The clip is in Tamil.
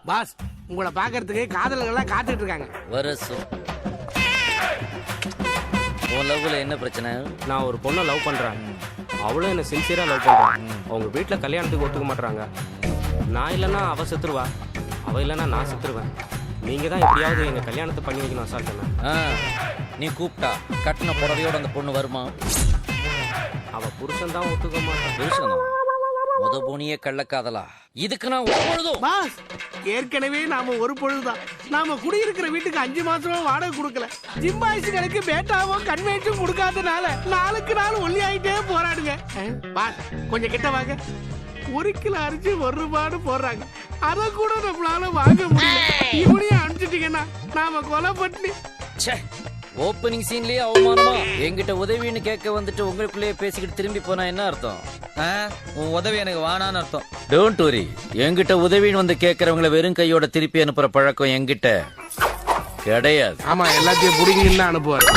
பாஸ் உங்களை பாக்குறதுக்கு காதலர்கள்லாம் காத்துட்டு இருக்காங்க. வரசு உன் லவ்ல என்ன பிரச்சனை? நான் ஒரு பொண்ணை லவ் பண்றேன். அவளும் என்ன சின்சியரா லவ் பண்றான். அவங்க வீட்டுல கல்யாணத்துக்கு ஒத்துக்க மாட்டாங்க. நான் இல்லைன்னா அவ செத்துருவா, அவ இல்லைன்னா நான் செத்துருவேன். நீங்க தான் எப்படியாவது எங்க கல்யாணத்தை பண்ணி வைக்கணும் அசால்ட்டேன். நீ கூப்பிட்டா கட்டின புடவையோட அந்த பொண்ணு வருமா? அவ புருஷன் தான் ஒத்துக்க மாட்டான். புருஷனா? முத போனியே கள்ளக்காதலா? இதுக்கு நான் ஒப்பொழுதும் பாஸ் ஏற்கனவே நாம ஒரு பொழுதுதான் நாம குடியிருக்கிற வீட்டுக்கு 5 மாசமா வாடகை கொடுக்கல. ஜிம்பாய்ஸுகளுக்கு பேட்டாவும் கன்வென்ஷன் கொடுக்காதனால நாளுக்கு நாள் ஒல்லி ஆயிட்டே போராடுங்க. பாஸ் கொஞ்சம் கிட்ட வாங்க. 1 கிலோ அரிசி 1 ரூபான்னு போடுறாங்க. அத கூட நம்மளால வாங்க முடியல. இப்படியே அனுப்பிச்சிட்டீங்கன்னா நாம கொலை பண்ணி. ஓப்பனிங் சீன்லயே அவமானமா என்கிட்ட உதவின்னு கேட்க வந்துட்டு உங்களுக்குள்ளேயே பேசிக்கிட்டு திரும்பி போனா என்ன அர்த்தம்? உன் உதவி எனக்கு வானான்னு அர்த்தம். டோன்ட் வரி, என்கிட்ட உதவின்னு வந்து கேட்கறவங்களை வெறும் கையோட திருப்பி அனுப்புற பழக்கம் என்கிட்ட கிடையாது. ஆமா எல்லாத்தையும் புடிங்கன்னு அனுப்புவாரு.